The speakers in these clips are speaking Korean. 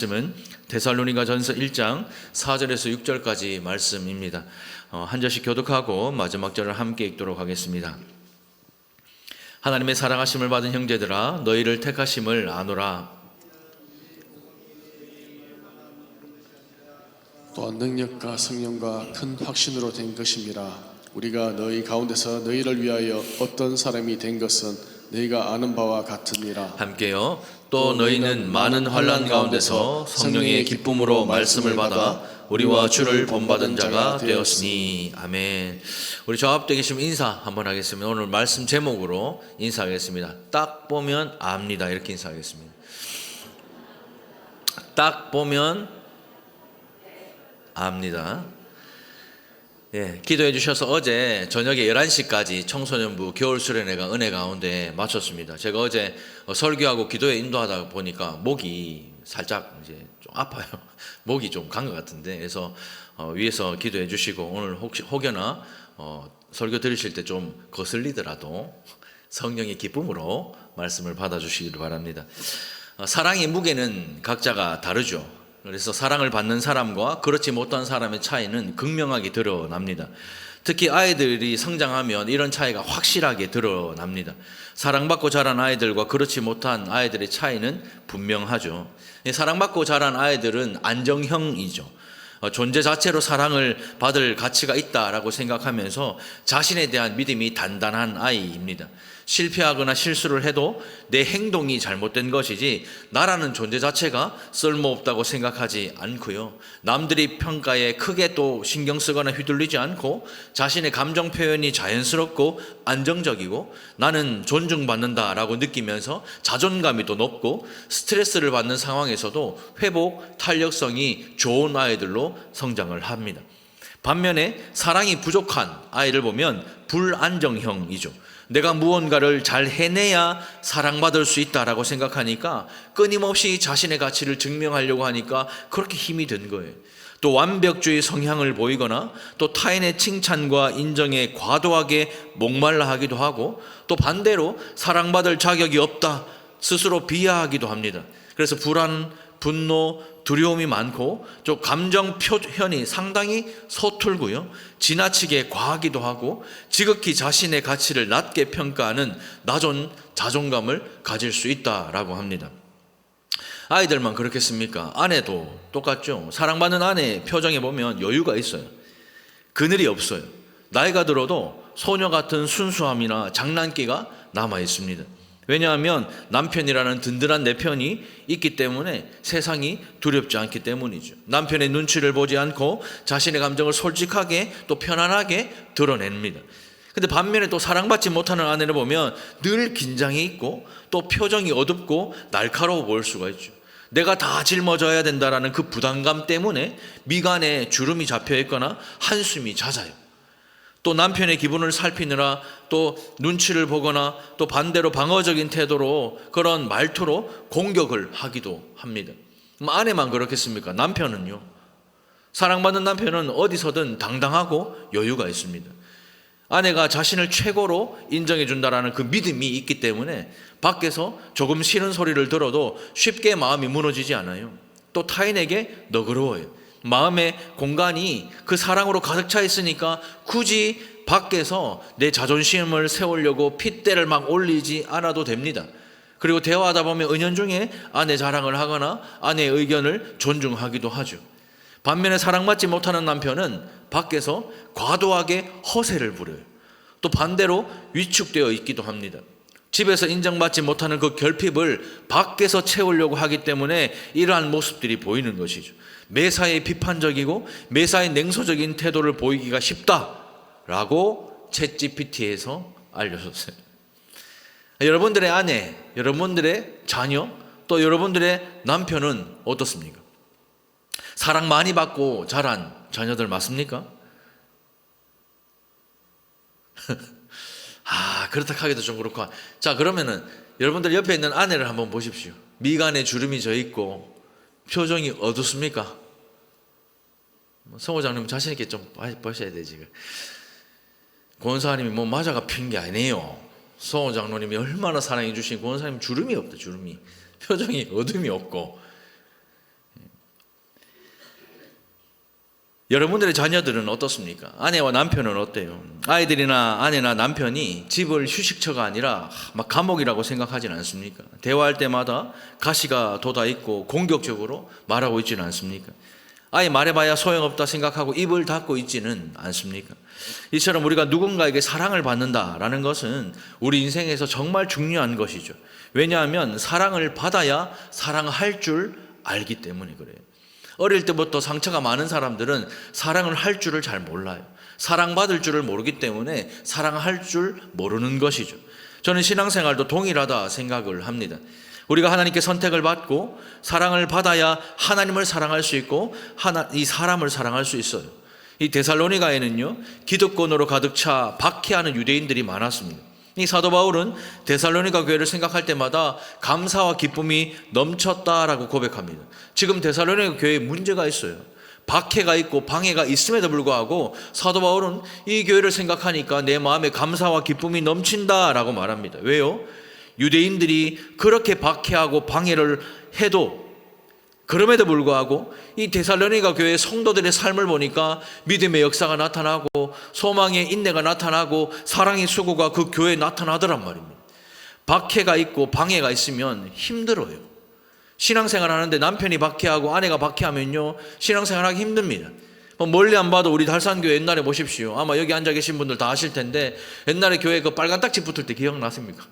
말씀은 데살로니가전서 1장 4절에서 6절까지 말씀입니다. 한 절씩 교독하고 마지막 절을 함께 읽도록 하겠습니다. 하나님의 사랑하심을 받은 형제들아, 너희를 택하심을 아노라. 또한 능력과 성령과 큰 확신으로 된 것임이라. 우리가 너희 가운데서 너희를 위하여 어떤 사람이 된 것은 너희가 아는 바와 같으니라. 함께요. 또 너희는 많은 환난 가운데서 성령의 기쁨으로 말씀을 받아 우리와 주를 본받은 자가 되었으니. 아멘. 우리 저 앞에 계시면 인사 한번 하겠습니다. 오늘 말씀 제목으로 인사하겠습니다. 딱 보면 압니다. 이렇게 인사하겠습니다. 딱 보면 압니다. 예, 기도해 주셔서 어제 저녁에 11시까지 청소년부 겨울 수련회가 은혜 가운데 마쳤습니다. 제가 어제 설교하고 기도에 인도하다 보니까 목이 살짝 이제 좀 아파요. 목이 좀 간 것 같은데, 그래서 위에서 기도해 주시고, 오늘 혹여나 설교 들으실 때 좀 거슬리더라도 성령의 기쁨으로 말씀을 받아주시기를 바랍니다. 사랑의 무게는 각자가 다르죠. 그래서 사랑을 받는 사람과 그렇지 못한 사람의 차이는 극명하게 드러납니다. 특히 아이들이 성장하면 이런 차이가 확실하게 드러납니다. 사랑받고 자란 아이들과 그렇지 못한 아이들의 차이는 분명하죠. 사랑받고 자란 아이들은 안정형이죠. 존재 자체로 사랑을 받을 가치가 있다라고 생각하면서 자신에 대한 믿음이 단단한 아이입니다. 실패하거나 실수를 해도 내 행동이 잘못된 것이지 나라는 존재 자체가 쓸모없다고 생각하지 않고요. 남들이 평가에 크게 또 신경 쓰거나 휘둘리지 않고 자신의 감정 표현이 자연스럽고 안정적이고 나는 존중받는다라고 느끼면서 자존감이 또 높고 스트레스를 받는 상황에서도 회복, 탄력성이 좋은 아이들로 성장을 합니다. 반면에 사랑이 부족한 아이를 보면 불안정형이죠. 내가 무언가를 잘 해내야 사랑받을 수 있다라고 생각하니까 끊임없이 자신의 가치를 증명하려고 하니까 그렇게 힘이 든 거예요. 또 완벽주의 성향을 보이거나 또 타인의 칭찬과 인정에 과도하게 목말라 하기도 하고, 또 반대로 사랑받을 자격이 없다 스스로 비하하기도 합니다. 그래서 불안, 분노, 두려움이 많고 좀 감정 표현이 상당히 서툴고요, 지나치게 과하기도 하고 지극히 자신의 가치를 낮게 평가하는 낮은 자존감을 가질 수 있다라고 합니다. 아이들만 그렇겠습니까? 아내도 똑같죠. 사랑받는 아내의 표정에 보면 여유가 있어요. 그늘이 없어요. 나이가 들어도 소녀 같은 순수함이나 장난기가 남아 있습니다. 왜냐하면 남편이라는 든든한 내 편이 있기 때문에 세상이 두렵지 않기 때문이죠. 남편의 눈치를 보지 않고 자신의 감정을 솔직하게 또 편안하게 드러냅니다. 근데 반면에 또 사랑받지 못하는 아내를 보면 늘 긴장이 있고 또 표정이 어둡고 날카로워 보일 수가 있죠. 내가 다 짊어져야 된다라는 그 부담감 때문에 미간에 주름이 잡혀 있거나 한숨이 잦아요. 또 남편의 기분을 살피느라 또 눈치를 보거나 또 반대로 방어적인 태도로 그런 말투로 공격을 하기도 합니다. 아내만 그렇겠습니까? 남편은요. 사랑받는 남편은 어디서든 당당하고 여유가 있습니다. 아내가 자신을 최고로 인정해 준다라는 그 믿음이 있기 때문에 밖에서 조금 싫은 소리를 들어도 쉽게 마음이 무너지지 않아요. 또 타인에게 너그러워요. 마음의 공간이 그 사랑으로 가득 차 있으니까 굳이 밖에서 내 자존심을 세우려고 핏대를 막 올리지 않아도 됩니다. 그리고 대화하다 보면 은연중에 아내 자랑을 하거나 아내의 의견을 존중하기도 하죠. 반면에 사랑받지 못하는 남편은 밖에서 과도하게 허세를 부려요. 또 반대로 위축되어 있기도 합니다. 집에서 인정받지 못하는 그 결핍을 밖에서 채우려고 하기 때문에 이러한 모습들이 보이는 것이죠. 매사에 비판적이고 매사에 냉소적인 태도를 보이기가 쉽다라고 챗GPT에서 알려줬어요. 여러분들의 아내, 여러분들의 자녀, 또 여러분들의 남편은 어떻습니까? 사랑 많이 받고 자란 자녀들 맞습니까? 그렇다 하기도 좀 그렇고. 자, 그러면은 여러분들 옆에 있는 아내를 한번 보십시오. 미간에 주름이 져 있고 표정이 어둡습니까? 성호장님 자신 있게 좀 보셔야 돼. 지금 권사님이 뭐 맞아가 핀 게 아니에요. 성호장로님이 얼마나 사랑해 주신 권사님 주름이 없다. 주름이, 표정이 어둠이 없고 여러분들의 자녀들은 어떻습니까? 아내와 남편은 어때요? 아이들이나 아내나 남편이 집을 휴식처가 아니라 막 감옥이라고 생각하진 않습니까? 대화할 때마다 가시가 돋아 있고 공격적으로 말하고 있지는 않습니까? 아예 말해봐야 소용없다 생각하고 입을 닫고 있지는 않습니까? 이처럼 우리가 누군가에게 사랑을 받는다라는 것은 우리 인생에서 정말 중요한 것이죠. 왜냐하면 사랑을 받아야 사랑할 줄 알기 때문에 그래요. 어릴 때부터 상처가 많은 사람들은 사랑을 할 줄을 잘 몰라요. 사랑받을 줄을 모르기 때문에 사랑할 줄 모르는 것이죠. 저는 신앙생활도 동일하다 생각을 합니다. 우리가 하나님께 선택을 받고 사랑을 받아야 하나님을 사랑할 수 있고 이 사람을 사랑할 수 있어요. 이 데살로니가에는요, 기득권으로 가득 차 박해하는 유대인들이 많았습니다. 이 사도 바울은 데살로니가 교회를 생각할 때마다 감사와 기쁨이 넘쳤다라고 고백합니다. 지금 데살로니가 교회에 문제가 있어요. 박해가 있고 방해가 있음에도 불구하고 사도 바울은 이 교회를 생각하니까 내 마음에 감사와 기쁨이 넘친다라고 말합니다. 왜요? 유대인들이 그렇게 박해하고 방해를 해도 그럼에도 불구하고 이 데살로니가 교회의 성도들의 삶을 보니까 믿음의 역사가 나타나고 소망의 인내가 나타나고 사랑의 수고가 그 교회에 나타나더란 말입니다. 박해가 있고 방해가 있으면 힘들어요. 신앙생활 하는데 남편이 박해하고 아내가 박해하면요, 신앙생활하기 힘듭니다. 멀리 안 봐도 우리 달산교회 옛날에 보십시오. 아마 여기 앉아 계신 분들 다 아실 텐데 옛날에 교회 그 빨간 딱지 붙을 때 기억나십니까?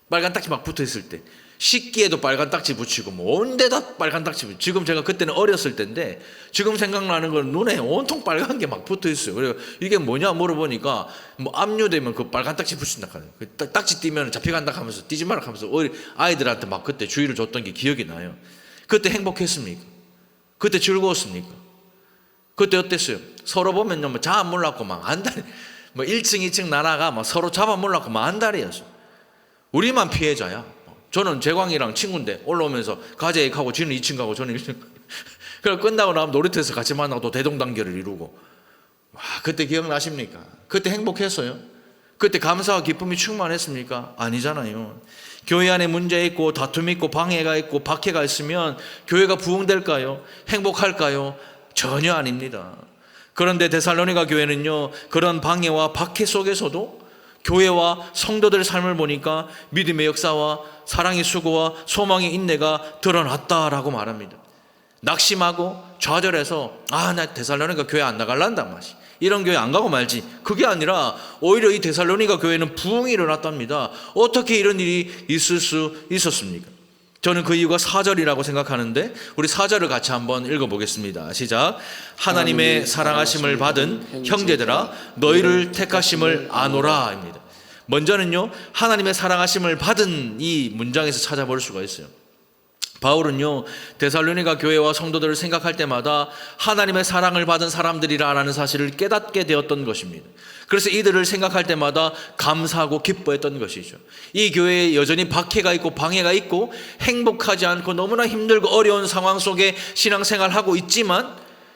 빨간 딱지 막 붙어 있을 때 식기에도 빨간 딱지 붙이고 뭐 온데다 빨간 딱지 붙이고, 지금 제가 그때는 어렸을 때인데 지금 생각나는 건 눈에 온통 빨간 게 막 붙어 있어요. 그래서 이게 뭐냐 물어보니까 뭐 압류되면 그 빨간 딱지 붙인다 하는 거예요. 딱지 띄면 잡혀간다 하면서 뛰지 마라 하면서 아이들한테 막 그때 주의를 줬던 게 기억이 나요. 그때 행복했습니까? 그때 즐거웠습니까? 그때 어땠어요? 서로 보면요, 뭐 잡아 몰랐고 막 안달이, 뭐 1층 2층 나라가 막 서로 잡아 몰랐고 막 안달이었어. 우리만 피해자야. 저는 재광이랑 친구인데 올라오면서 가재 가고 지는 2층 가고 저는 1층 그래서 끝나고 나면 놀이터에서 같이 만나고 또 대동단결을 이루고. 와, 그때 기억나십니까? 그때 행복했어요? 그때 감사와 기쁨이 충만했습니까? 아니잖아요. 교회 안에 문제 있고 다툼이 있고 방해가 있고 박해가 있으면 교회가 부흥될까요? 행복할까요? 전혀 아닙니다. 그런데 데살로니가 교회는요, 그런 방해와 박해 속에서도 교회와 성도들의 삶을 보니까 믿음의 역사와 사랑의 수고와 소망의 인내가 드러났다라고 말합니다. 낙심하고 좌절해서 나 데살로니가 교회 안 나갈란다 맛이, 이런 교회 안 가고 말지, 그게 아니라 오히려 이 데살로니가 교회는 부흥이 일어났답니다. 어떻게 이런 일이 있을 수 있었습니까? 저는 그 이유가 4절이라고 생각하는데 우리 4절을 같이 한번 읽어보겠습니다. 시작. 하나님의 사랑하심을 받은 형제들아 너희를 택하심을 아노라입니다. 먼저는요, 하나님의 사랑하심을 받은 이 문장에서 찾아볼 수가 있어요. 바울은요, 데살로니가 교회와 성도들을 생각할 때마다 하나님의 사랑을 받은 사람들이라는 사실을 깨닫게 되었던 것입니다. 그래서 이들을 생각할 때마다 감사하고 기뻐했던 것이죠. 이 교회에 여전히 박해가 있고 방해가 있고 행복하지 않고 너무나 힘들고 어려운 상황 속에 신앙생활하고 있지만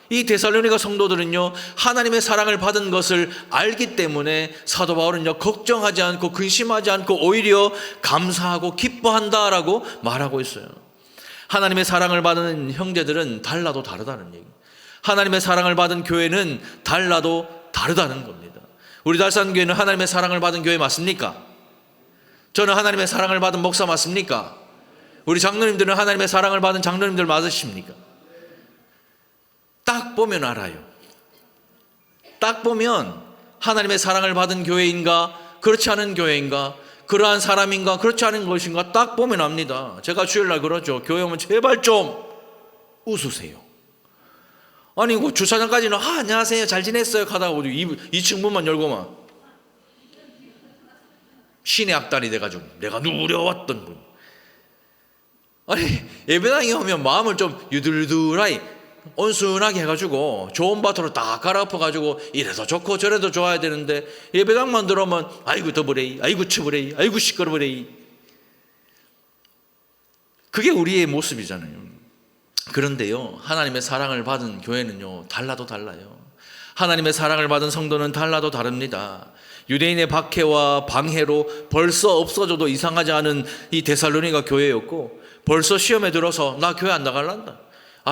이 데살로니가 성도들은요, 하나님의 사랑을 받은 것을 알기 때문에 사도 바울은요, 걱정하지 않고 근심하지 않고 오히려 감사하고 기뻐한다라고 말하고 있어요. 하나님의 사랑을 받은 형제들은 달라도 다르다는 얘기. 하나님의 사랑을 받은 교회는 달라도 다르다는 겁니다. 우리 달산교회는 하나님의 사랑을 받은 교회 맞습니까? 저는 하나님의 사랑을 받은 목사 맞습니까? 우리 장로님들은 하나님의 사랑을 받은 장로님들 맞으십니까? 딱 보면 알아요. 딱 보면 하나님의 사랑을 받은 교회인가 그렇지 않은 교회인가, 그러한 사람인가 그렇지 않은 것인가 딱 보면 압니다. 제가 주일날 그러죠. 교회 오면 제발 좀 웃으세요. 아니 그 주차장까지는 안녕하세요 잘 지냈어요 하다가 2층 문만 열고만 신의 악달이 돼가지고 내가 누려왔던 분. 아니 예배당에 오면 마음을 좀 유들유들하게 온순하게 해가지고 좋은 밭으로 딱 갈아엎어가지고 이래도 좋고 저래도 좋아야 되는데 예배당만 들어오면 아이고 더부레이, 아이고 추부레이, 아이고 시끄러부레이. 그게 우리의 모습이잖아요. 그런데요, 하나님의 사랑을 받은 교회는요 달라도 달라요. 하나님의 사랑을 받은 성도는 달라도 다릅니다. 유대인의 박해와 방해로 벌써 없어져도 이상하지 않은 이 데살로니가 교회였고 벌써 시험에 들어서 나 교회 안 나갈란다,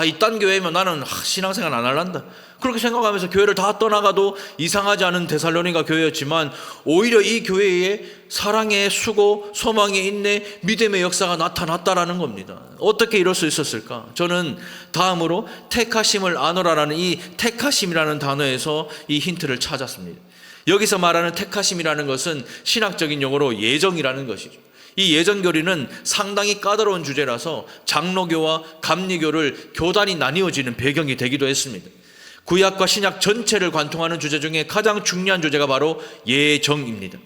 이딴 교회면 나는 신앙생활 안 할란다. 그렇게 생각하면서 교회를 다 떠나가도 이상하지 않은 데살로니가 교회였지만 오히려 이 교회에 사랑의 수고, 소망의 인내, 믿음의 역사가 나타났다라는 겁니다. 어떻게 이럴 수 있었을까? 저는 다음으로 택하심을 아노라라는 이 택하심이라는 단어에서 이 힌트를 찾았습니다. 여기서 말하는 택하심이라는 것은 신학적인 용어로 예정이라는 것이죠. 이 예정교리는 상당히 까다로운 주제라서 장로교와 감리교를 교단이 나뉘어지는 배경이 되기도 했습니다. 구약과 신약 전체를 관통하는 주제 중에 가장 중요한 주제가 바로 예정입니다.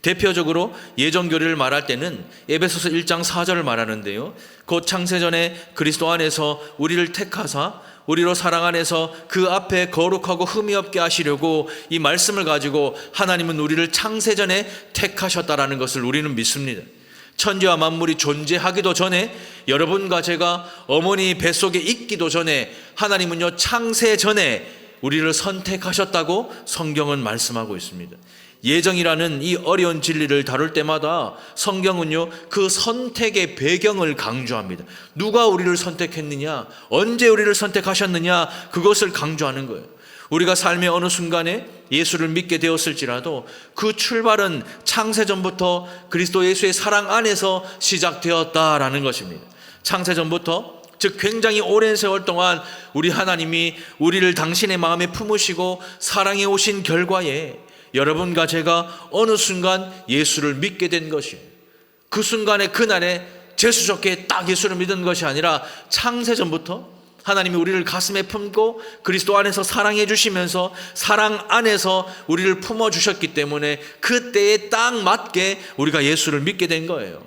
대표적으로 예정교리를 말할 때는 에베소서 1장 4절을 말하는데요. 곧 창세전에 그리스도 안에서 우리를 택하사 우리로 사랑 안에서 그 앞에 거룩하고 흠이 없게 하시려고 이 말씀을 가지고 하나님은 우리를 창세전에 택하셨다라는 것을 우리는 믿습니다. 천지와 만물이 존재하기도 전에, 여러분과 제가 어머니 뱃속에 있기도 전에 하나님은요 창세 전에 우리를 선택하셨다고 성경은 말씀하고 있습니다. 예정이라는 이 어려운 진리를 다룰 때마다 성경은요 그 선택의 배경을 강조합니다. 누가 우리를 선택했느냐, 언제 우리를 선택하셨느냐, 그것을 강조하는 거예요. 우리가 삶의 어느 순간에 예수를 믿게 되었을지라도 그 출발은 창세전부터 그리스도 예수의 사랑 안에서 시작되었다라는 것입니다. 창세전부터, 즉 굉장히 오랜 세월 동안 우리 하나님이 우리를 당신의 마음에 품으시고 사랑해 오신 결과에 여러분과 제가 어느 순간 예수를 믿게 된 것이에요. 그 순간에 그날에 재수 좋게 딱 예수를 믿은 것이 아니라 창세전부터 하나님이 우리를 가슴에 품고 그리스도 안에서 사랑해 주시면서 사랑 안에서 우리를 품어주셨기 때문에 그때에 딱 맞게 우리가 예수를 믿게 된 거예요.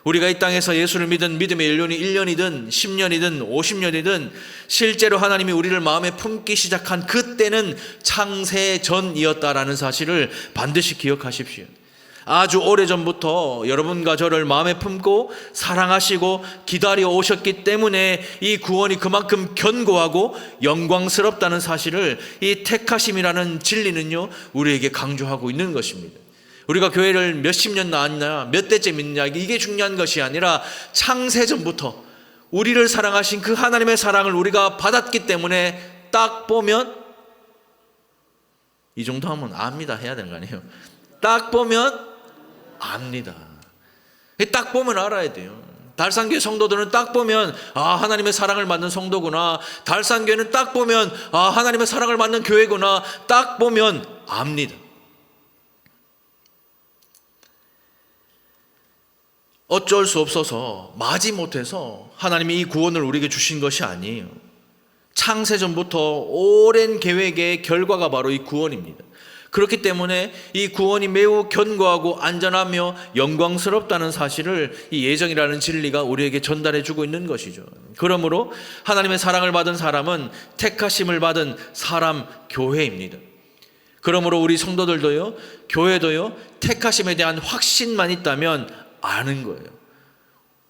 우리가 이 땅에서 예수를 믿은 믿음의 연륜이 1년이든 10년이든 50년이든 실제로 하나님이 우리를 마음에 품기 시작한 그때는 창세전이었다라는 사실을 반드시 기억하십시오. 아주 오래전부터 여러분과 저를 마음에 품고 사랑하시고 기다려 오셨기 때문에 이 구원이 그만큼 견고하고 영광스럽다는 사실을 이 택하심이라는 진리는요 우리에게 강조하고 있는 것입니다. 우리가 교회를 몇십 년 나왔냐, 몇 대째 믿느냐, 이게 중요한 것이 아니라 창세전부터 우리를 사랑하신 그 하나님의 사랑을 우리가 받았기 때문에 딱 보면 이 정도 하면 압니다 해야 되는 거 아니에요? 딱 보면 압니다. 딱 보면 알아야 돼요. 달산교회 성도들은 딱 보면 하나님의 사랑을 받는 성도구나. 달산교회는 딱 보면 하나님의 사랑을 받는 교회구나. 딱 보면 압니다. 어쩔 수 없어서 마지못해서 하나님이 이 구원을 우리에게 주신 것이 아니에요. 창세전부터 오랜 계획의 결과가 바로 이 구원입니다. 그렇기 때문에 이 구원이 매우 견고하고 안전하며 영광스럽다는 사실을 이 예정이라는 진리가 우리에게 전달해 주고 있는 것이죠. 그러므로 하나님의 사랑을 받은 사람은 택하심을 받은 사람, 교회입니다. 그러므로 우리 성도들도요, 교회도요, 택하심에 대한 확신만 있다면 아는 거예요.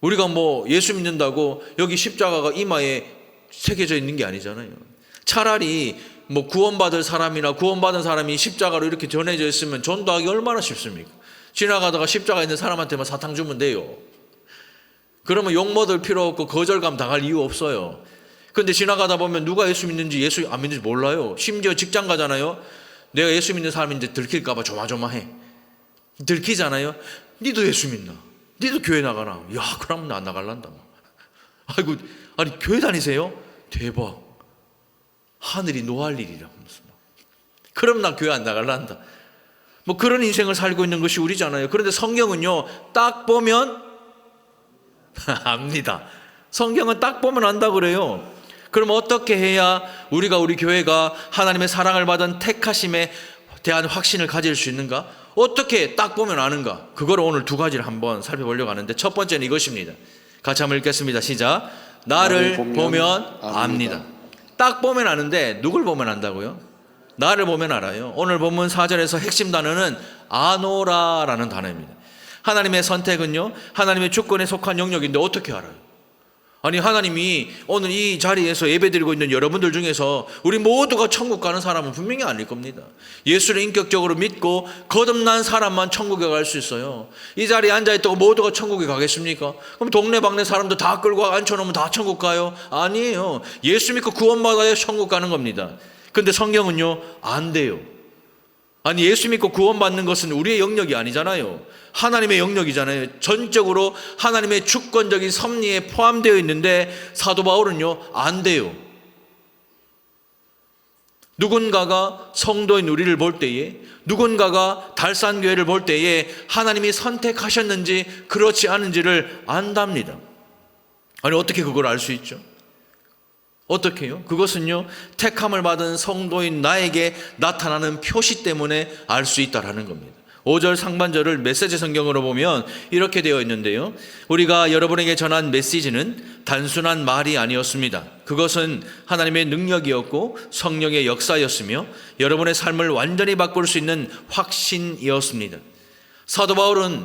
우리가 예수 믿는다고 여기 십자가가 이마에 새겨져 있는 게 아니잖아요. 차라리 구원받을 사람이나 구원받은 사람이 십자가로 이렇게 전해져 있으면 전도하기 얼마나 쉽습니까? 지나가다가 십자가 있는 사람한테만 사탕 주면 돼요. 그러면 욕먹을 필요 없고 거절감 당할 이유 없어요. 그런데 지나가다 보면 누가 예수 믿는지 예수 안 믿는지 몰라요. 심지어 직장 가잖아요. 내가 예수 믿는 사람인데 들킬까 봐 조마조마해. 들키잖아요. 니도 예수 믿나? 니도 교회 나가나? 야, 그러면 나 안 나갈란다. 아이고, 아니 교회 다니세요? 대박. 하늘이 노할 일이라. 그럼 나 교회 안 나갈란다. 그런 인생을 살고 있는 것이 우리잖아요. 그런데 성경은요, 딱 보면 압니다. 성경은 딱 보면 안다 그래요. 그럼 어떻게 해야 우리가 우리 교회가 하나님의 사랑을 받은 택하심에 대한 확신을 가질 수 있는가? 어떻게 딱 보면 아는가? 그걸 오늘 두 가지를 한번 살펴보려고 하는데 첫 번째는 이것입니다. 같이 한번 읽겠습니다. 시작. 나를 보면 압니다. 딱 보면 아는데 누굴 보면 안다고요? 나를 보면 알아요. 오늘 본문 4절에서 핵심 단어는 아노라라는 단어입니다. 하나님의 선택은요, 하나님의 주권에 속한 영역인데 어떻게 알아요? 아니, 하나님이 오늘 이 자리에서 예배드리고 있는 여러분들 중에서 우리 모두가 천국 가는 사람은 분명히 아닐 겁니다. 예수를 인격적으로 믿고 거듭난 사람만 천국에 갈 수 있어요. 이 자리에 앉아있다고 모두가 천국에 가겠습니까? 그럼 동네방네 사람들 다 끌고 앉혀놓으면 다 천국 가요? 아니에요. 예수 믿고 구원받아야 천국 가는 겁니다. 근데 성경은요, 안 돼요. 아니, 예수 믿고 구원받는 것은 우리의 영역이 아니잖아요. 하나님의 영역이잖아요. 전적으로 하나님의 주권적인 섭리에 포함되어 있는데 사도 바울은요, 안 돼요. 누군가가 성도인 우리를 볼 때에, 누군가가 달산교회를 볼 때에 하나님이 선택하셨는지 그렇지 않은지를 안답니다. 아니, 어떻게 그걸 알 수 있죠? 어떻게요? 그것은요, 택함을 받은 성도인 나에게 나타나는 표시 때문에 알 수 있다라는 겁니다. 5절 상반절을 메시지 성경으로 보면 이렇게 되어 있는데요, 우리가 여러분에게 전한 메시지는 단순한 말이 아니었습니다. 그것은 하나님의 능력이었고 성령의 역사였으며 여러분의 삶을 완전히 바꿀 수 있는 확신이었습니다. 사도 바울은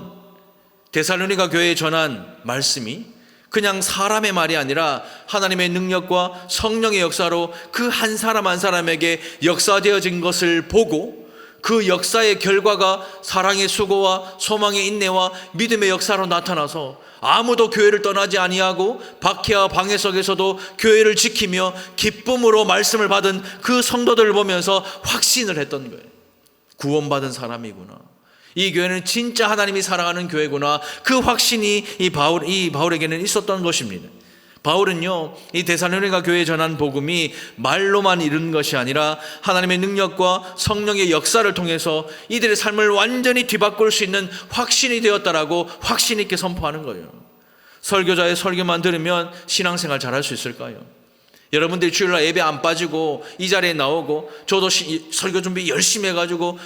데살로니가 교회에 전한 말씀이 그냥 사람의 말이 아니라 하나님의 능력과 성령의 역사로 그 한 사람 한 사람에게 역사되어진 것을 보고 그 역사의 결과가 사랑의 수고와 소망의 인내와 믿음의 역사로 나타나서 아무도 교회를 떠나지 아니하고 박해와 방해 속에서도 교회를 지키며 기쁨으로 말씀을 받은 그 성도들을 보면서 확신을 했던 거예요. 구원받은 사람이구나. 이 교회는 진짜 하나님이 사랑하는 교회구나. 그 확신이 이 바울에게는 있었던 것입니다. 바울은요, 이 데살로니가 교회에 전한 복음이 말로만 이룬 것이 아니라 하나님의 능력과 성령의 역사를 통해서 이들의 삶을 완전히 뒤바꿀 수 있는 확신이 되었다라고 확신 있게 선포하는 거예요. 설교자의 설교만 들으면 신앙생활 잘할 수 있을까요? 여러분들이 주일날 예배 안 빠지고 이 자리에 나오고 저도 설교 준비 열심히 해가지고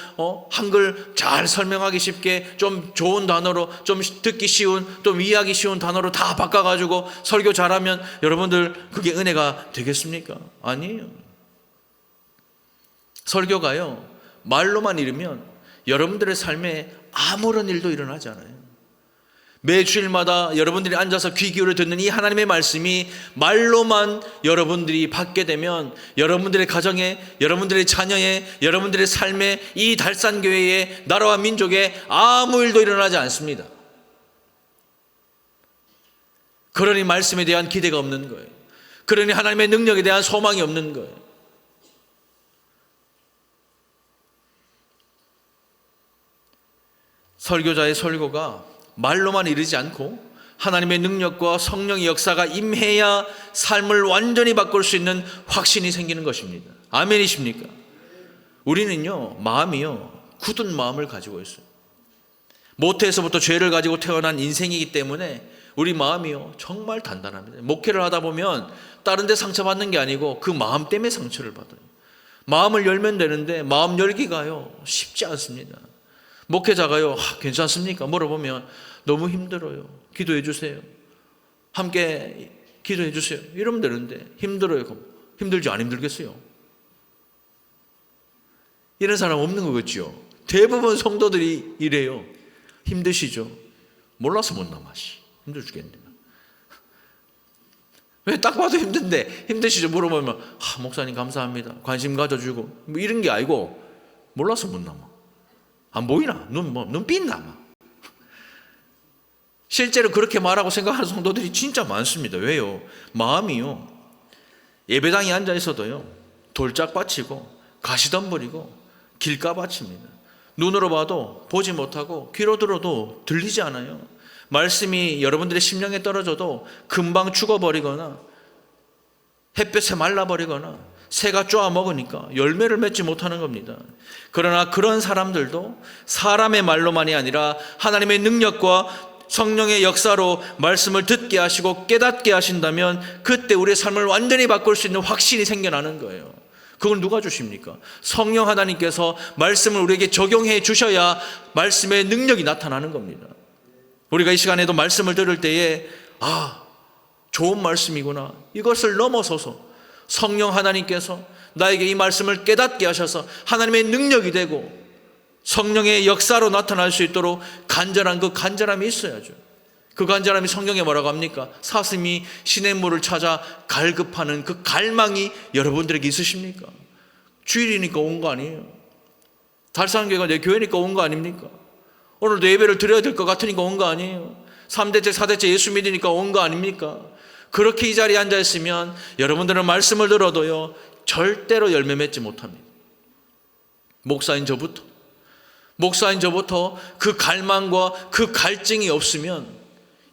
한글 잘 설명하기 쉽게 좀 좋은 단어로 좀 듣기 쉬운 좀 이해하기 쉬운 단어로 다 바꿔가지고 설교 잘하면 여러분들 그게 은혜가 되겠습니까? 아니에요. 설교가요, 말로만 이르면 여러분들의 삶에 아무런 일도 일어나지 않아요. 매 주일마다 여러분들이 앉아서 귀 기울여 듣는 이 하나님의 말씀이 말로만 여러분들이 받게 되면 여러분들의 가정에, 여러분들의 자녀에, 여러분들의 삶에, 이 달산교회의 나라와 민족에 아무 일도 일어나지 않습니다. 그러니 말씀에 대한 기대가 없는 거예요. 그러니 하나님의 능력에 대한 소망이 없는 거예요. 설교자의 설교가 말로만 이르지 않고 하나님의 능력과 성령의 역사가 임해야 삶을 완전히 바꿀 수 있는 확신이 생기는 것입니다. 아멘이십니까? 우리는요, 마음이요, 굳은 마음을 가지고 있어요. 모태에서부터 죄를 가지고 태어난 인생이기 때문에 우리 마음이요, 정말 단단합니다. 목회를 하다 보면 다른 데 상처받는 게 아니고 그 마음 때문에 상처를 받아요. 마음을 열면 되는데 마음 열기가요, 쉽지 않습니다. 목회자가요, 괜찮습니까? 물어보면 너무 힘들어요. 기도해 주세요. 함께 기도해 주세요. 이러면 되는데 힘들어요. 힘들지 안 힘들겠어요? 이런 사람 없는 거겠죠. 대부분 성도들이 이래요. 힘드시죠? 몰라서 못 남아. 힘들 죽겠는데. 왜 딱 봐도 힘든데 힘드시죠? 물어보면 목사님 감사합니다. 관심 가져주고 뭐 이런 게 아니고 몰라서 못 남아. 안 보이나? 눈 삔나? 실제로 그렇게 말하고 생각하는 성도들이 진짜 많습니다. 왜요? 마음이요, 예배당에 앉아 있어도요, 돌짝 받치고 가시덤불이고 길가받칩니다. 눈으로 봐도 보지 못하고 귀로 들어도 들리지 않아요. 말씀이 여러분들의 심령에 떨어져도 금방 죽어버리거나 햇볕에 말라버리거나 새가 쪼아 먹으니까 열매를 맺지 못하는 겁니다. 그러나 그런 사람들도 사람의 말로만이 아니라 하나님의 능력과 성령의 역사로 말씀을 듣게 하시고 깨닫게 하신다면 그때 우리의 삶을 완전히 바꿀 수 있는 확신이 생겨나는 거예요. 그걸 누가 주십니까? 성령 하나님께서 말씀을 우리에게 적용해 주셔야 말씀의 능력이 나타나는 겁니다. 우리가 이 시간에도 말씀을 들을 때에 좋은 말씀이구나, 이것을 넘어서서 성령 하나님께서 나에게 이 말씀을 깨닫게 하셔서 하나님의 능력이 되고 성령의 역사로 나타날 수 있도록 간절한 그 간절함이 있어야죠. 그 간절함이 성경에 뭐라고 합니까? 사슴이 시냇물을 찾아 갈급하는 그 갈망이 여러분들에게 있으십니까? 주일이니까 온 거 아니에요? 달산교회가 내 교회니까 온 거 아닙니까? 오늘도 예배를 드려야 될 것 같으니까 온 거 아니에요? 3대째 4대째 예수 믿으니까 온 거 아닙니까? 그렇게 이 자리에 앉아 있으면 여러분들은 말씀을 들어도요 절대로 열매 맺지 못합니다. 목사인 저부터 그 갈망과 그 갈증이 없으면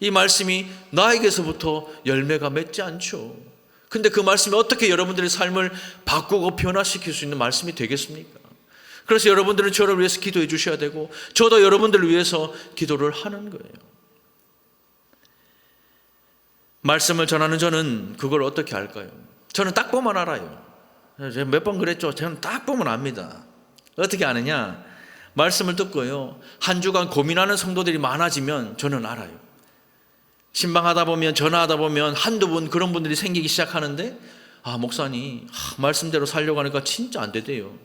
이 말씀이 나에게서부터 열매가 맺지 않죠. 근데 그 말씀이 어떻게 여러분들의 삶을 바꾸고 변화시킬 수 있는 말씀이 되겠습니까? 그래서 여러분들은 저를 위해서 기도해 주셔야 되고 저도 여러분들을 위해서 기도를 하는 거예요. 말씀을 전하는 저는 그걸 어떻게 할까요? 저는 딱 보면 알아요. 제가 몇 번 그랬죠. 저는 딱 보면 압니다. 어떻게 아느냐? 말씀을 듣고요 한 주간 고민하는 성도들이 많아지면 저는 알아요. 신방하다 보면 전화하다 보면 한두 분 그런 분들이 생기기 시작하는데 목사님 말씀대로 살려고 하니까 진짜 안 되대요.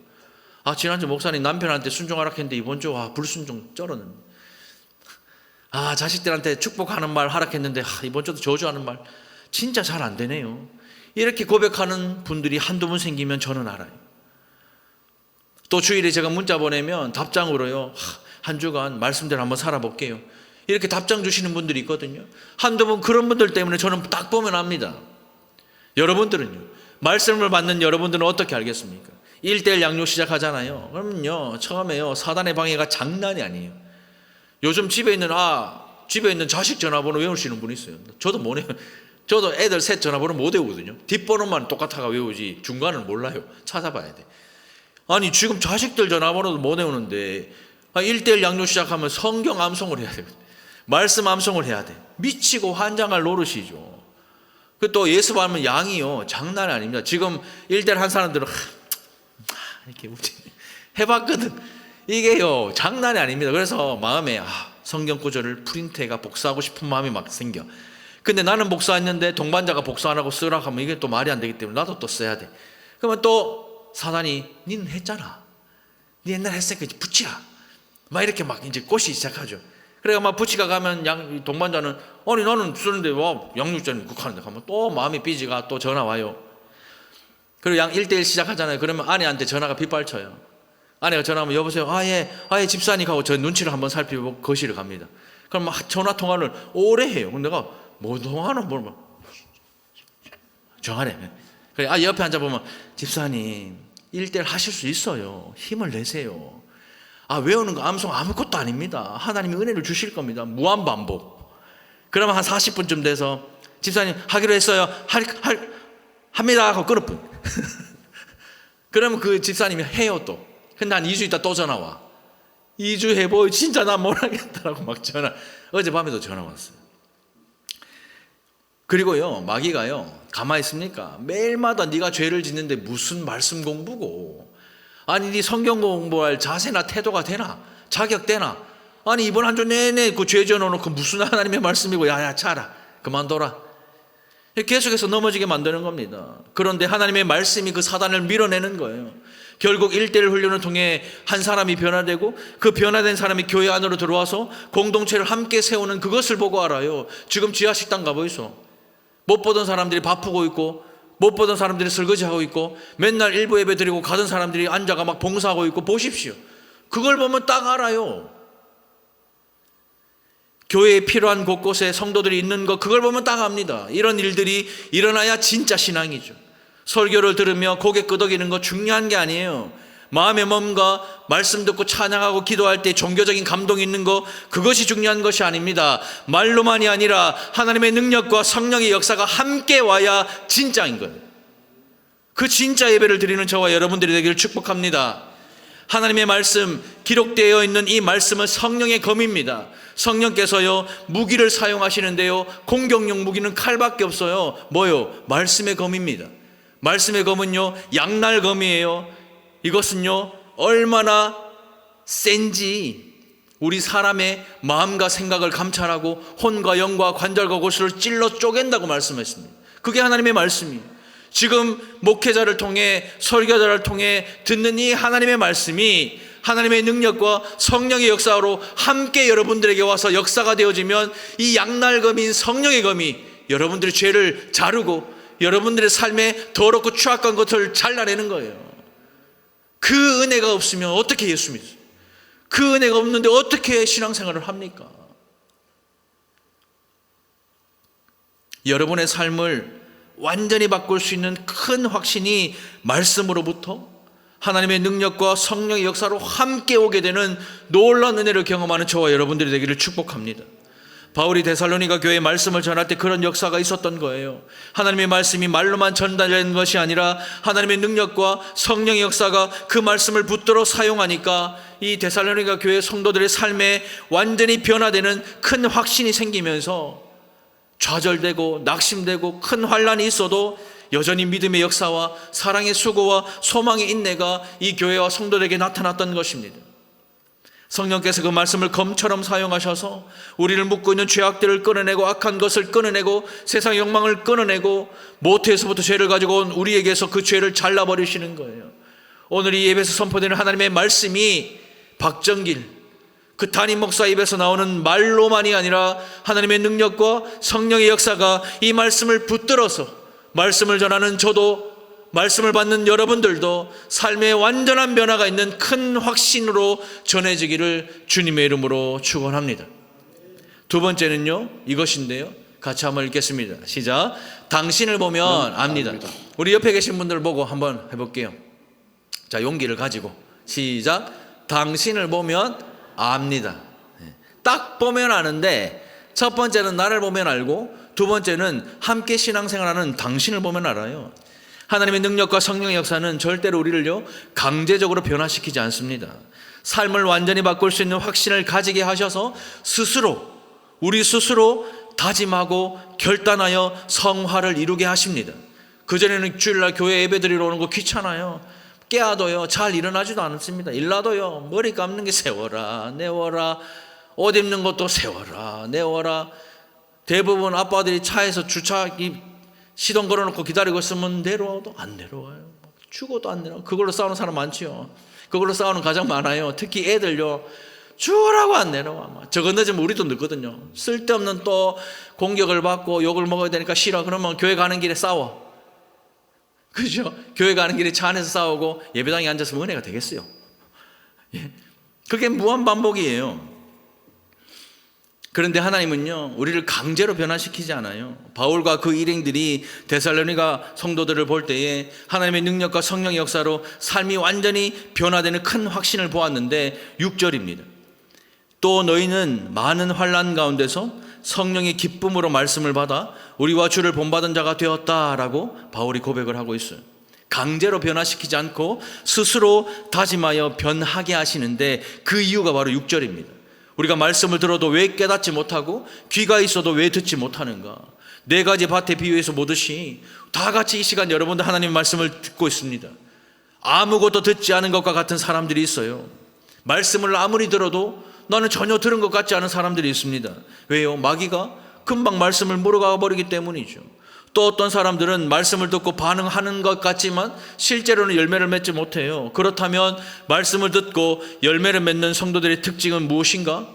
지난주 목사님 남편한테 순종하라 했는데 이번 주 불순종 쩔었는데 자식들한테 축복하는 말 하라 했는데 이번 주도 저주하는 말 진짜 잘 안 되네요. 이렇게 고백하는 분들이 한두 분 생기면 저는 알아요. 또 주일에 제가 문자 보내면 답장으로요 한 주간 말씀대로 한번 살아볼게요 이렇게 답장 주시는 분들이 있거든요. 한두 분 그런 분들 때문에 저는 딱 보면 압니다. 여러분들은요 말씀을 받는 여러분들은 어떻게 알겠습니까? 1:1 양육 시작하잖아요. 그러면요 처음에요 사단의 방해가 장난이 아니에요. 요즘 집에 있는 자식 전화번호 외우시는 분이 있어요. 저도 못 외워요. 저도 애들 셋 전화번호 못 외우거든요. 뒷번호만 똑같아가 외우지 중간은 몰라요. 찾아봐야 돼. 아니 지금 자식들 전화번호도 못 외우는데 1:1 양육 시작하면 성경 암송을 해야 돼요. 말씀 암송을 해야 돼. 미치고 환장할 노릇이죠. 또 예수 받으면 양이요 장난이 아닙니다. 지금 1:1 한 사람들은 이렇게 해봤거든. 이게요 장난이 아닙니다. 그래서 마음에 성경 구절을 프린트해가 복사하고 싶은 마음이 막 생겨. 근데 나는 복사했는데 동반자가 복사 안 하고 쓰라고 하면 이게 또 말이 안 되기 때문에 나도 또 써야 돼. 그러면 또 사단이 니는 했잖아. 니 옛날에 했으니까 이제 붙이라. 막 이렇게 막 이제 꼬시기 시작하죠. 그래가 막 붙이가 가면 동반자는 아니 나는 쓰는데 양육자는 국하는데 하면 또 마음이 삐지가 또 전화 와요. 그리고 1:1 시작하잖아요. 그러면 아내한테 전화가 빗발쳐요. 아내가 전화하면 여보세요. 예 집사님 하고 저 눈치를 한번 살피고 거실을 갑니다. 그럼 막 전화 통화를 오래 해요. 근데 내가 뭐 통화하는 뭘 정하래. 그래 옆에 앉아보면 집사님 1:1 하실 수 있어요. 힘을 내세요. 외우는 거 암송 아무것도 아닙니다. 하나님이 은혜를 주실 겁니다. 무한반복. 그러면 한 40분쯤 돼서 집사님 하기로 했어요. 합니다 하고 끊어뿐. 그러면 그 집사님이 해요 또. 근데 한 2주 있다 또 전화 와. 2주 해보 진짜 나 못하겠다라고 막 전화. 어젯밤에도 전화 왔어요. 그리고요 마귀가요 가만히 있습니까? 매일마다 네가 죄를 짓는데 무슨 말씀 공부고 아니 네 성경 공부할 자세나 태도가 되나? 자격 되나? 아니 이번 한 주 내내 그 죄 지어놓고 무슨 하나님의 말씀이고 야야 차라 그만둬라. 계속해서 넘어지게 만드는 겁니다. 그런데 하나님의 말씀이 그 사단을 밀어내는 거예요. 결국 1:1 훈련을 통해 한 사람이 변화되고 그 변화된 사람이 교회 안으로 들어와서 공동체를 함께 세우는 그것을 보고 알아요. 지금 지하식당 가보이소. 못 보던 사람들이 바쁘고 있고 못 보던 사람들이 설거지하고 있고 맨날 일부 예배 드리고 가던 사람들이 앉아가 막 봉사하고 있고 보십시오. 그걸 보면 딱 알아요. 교회에 필요한 곳곳에 성도들이 있는 거 그걸 보면 딱 압니다. 이런 일들이 일어나야 진짜 신앙이죠. 설교를 들으며 고개 끄덕이는 거 중요한 게 아니에요. 마음에 뭔가 말씀 듣고 찬양하고 기도할 때 종교적인 감동이 있는 거 그것이 중요한 것이 아닙니다. 말로만이 아니라 하나님의 능력과 성령의 역사가 함께 와야 진짜인 거예요. 그 진짜 예배를 드리는 저와 여러분들이 되기를 축복합니다. 하나님의 말씀 기록되어 있는 이 말씀은 성령의 검입니다. 성령께서요 무기를 사용하시는데요 공격용 무기는 칼밖에 없어요. 뭐요? 말씀의 검입니다. 말씀의 검은요 양날검이에요. 이것은요 얼마나 센지 우리 사람의 마음과 생각을 감찰하고 혼과 영과 관절과 골수를 찔러 쪼갠다고 말씀했습니다. 그게 하나님의 말씀이에요. 지금 목회자를 통해 설교자를 통해 듣는 이 하나님의 말씀이 하나님의 능력과 성령의 역사로 함께 여러분들에게 와서 역사가 되어지면 이 양날검인 성령의 검이 여러분들의 죄를 자르고 여러분들의 삶에 더럽고 추악한 것을 잘라내는 거예요. 그 은혜가 없으면 어떻게 예수 믿어요? 그 은혜가 없는데 어떻게 신앙생활을 합니까? 여러분의 삶을 완전히 바꿀 수 있는 큰 확신이 말씀으로부터 하나님의 능력과 성령의 역사로 함께 오게 되는 놀라운 은혜를 경험하는 저와 여러분들이 되기를 축복합니다. 바울이 데살로니가 교회에 말씀을 전할 때 그런 역사가 있었던 거예요. 하나님의 말씀이 말로만 전달되는 것이 아니라 하나님의 능력과 성령의 역사가 그 말씀을 붙들어 사용하니까 이 데살로니가 교회 성도들의 삶에 완전히 변화되는 큰 확신이 생기면서 좌절되고 낙심되고 큰 환란이 있어도 여전히 믿음의 역사와 사랑의 수고와 소망의 인내가 이 교회와 성도들에게 나타났던 것입니다. 성령께서 그 말씀을 검처럼 사용하셔서 우리를 묶고 있는 죄악들을 끊어내고 악한 것을 끊어내고 세상의 욕망을 끊어내고 모태에서부터 죄를 가지고 온 우리에게서 그 죄를 잘라버리시는 거예요. 오늘 이 예배에서 선포되는 하나님의 말씀이 박정길 그 담임 목사 입에서 나오는 말로만이 아니라 하나님의 능력과 성령의 역사가 이 말씀을 붙들어서 말씀을 전하는 저도 말씀을 받는 여러분들도 삶의 완전한 변화가 있는 큰 확신으로 전해지기를 주님의 이름으로 축원합니다. 두 번째는요, 이것인데요. 같이 한번 읽겠습니다. 시작. 당신을 보면 압니다. 우리 옆에 계신 분들 보고 한번 해볼게요. 자, 용기를 가지고 시작. 당신을 보면 압니다. 딱 보면 아는데 첫 번째는 나를 보면 알고 두 번째는 함께 신앙생활하는 당신을 보면 알아요. 하나님의 능력과 성령의 역사는 절대로 우리를요 강제적으로 변화시키지 않습니다. 삶을 완전히 바꿀 수 있는 확신을 가지게 하셔서 우리 스스로 다짐하고 결단하여 성화를 이루게 하십니다. 그전에는 주일날 교회 예배드리러 오는 거 귀찮아요. 깨어도요 잘 일어나지도 않습니다. 일나도요 머리 감는 게 세워라 내워라, 옷 입는 것도 세워라 내워라. 대부분 아빠들이 차에서 주차 시동 걸어놓고 기다리고 있으면 내려와도 안 내려와요. 죽어도 안 내려와요. 그걸로 싸우는 사람 많지요. 그걸로 싸우는 가장 많아요. 특히 애들요 죽으라고 안 내려와. 저거 늦으면 우리도 늦거든요. 쓸데없는 또 공격을 받고 욕을 먹어야 되니까 싫어. 그러면 교회 가는 길에 싸워. 그죠? 교회 가는 길에 차 안에서 싸우고 예배당에 앉아서 은혜가 되겠어요? 예. 그게 무한반복이에요. 그런데 하나님은요 우리를 강제로 변화시키지 않아요. 바울과 그 일행들이 데살로니가 성도들을 볼 때에 하나님의 능력과 성령의 역사로 삶이 완전히 변화되는 큰 확신을 보았는데 6절입니다. 또 너희는 많은 환난 가운데서 성령의 기쁨으로 말씀을 받아 우리와 주를 본받은 자가 되었다라고 바울이 고백을 하고 있어요. 강제로 변화시키지 않고 스스로 다짐하여 변하게 하시는데 그 이유가 바로 6절입니다. 우리가 말씀을 들어도 왜 깨닫지 못하고 귀가 있어도 왜 듣지 못하는가? 네 가지 밭의 비유에서 보듯이 다 같이 이 시간 여러분들 하나님의 말씀을 듣고 있습니다. 아무것도 듣지 않은 것과 같은 사람들이 있어요. 말씀을 아무리 들어도 나는 전혀 들은 것 같지 않은 사람들이 있습니다. 왜요? 마귀가 금방 말씀을 물어가 버리기 때문이죠. 또 어떤 사람들은 말씀을 듣고 반응하는 것 같지만 실제로는 열매를 맺지 못해요. 그렇다면 말씀을 듣고 열매를 맺는 성도들의 특징은 무엇인가?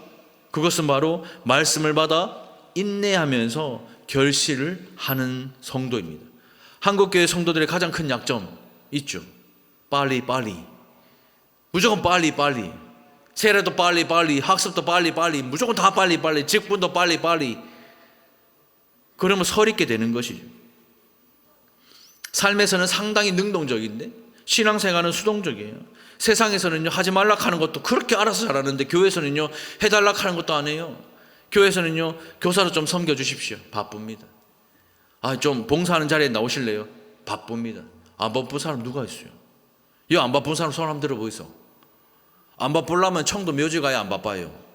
그것은 바로 말씀을 받아 인내하면서 결실을 하는 성도입니다. 한국교회 성도들의 가장 큰 약점 있죠. 빨리 무조건 빨리 세례도 빨리 학습도 빨리 무조건 다 빨리 직분도 빨리 그러면 서립게 되는 것이죠. 삶에서는 상당히 능동적인데 신앙생활은 수동적이에요. 세상에서는요 하지 말라 하는 것도 그렇게 알아서 잘하는데 교회에서는요 해달라 하는 것도 안 해요. 교회에서는요 교사로 좀 섬겨주십시오. 바쁩니다. 좀 봉사하는 자리에 나오실래요? 바쁩니다. 안 바쁜 사람 누가 있어요? 이 안 바쁜 사람 손 한번 들어보이소. 안 바쁘려면 청도 묘지 가야 안 바빠요.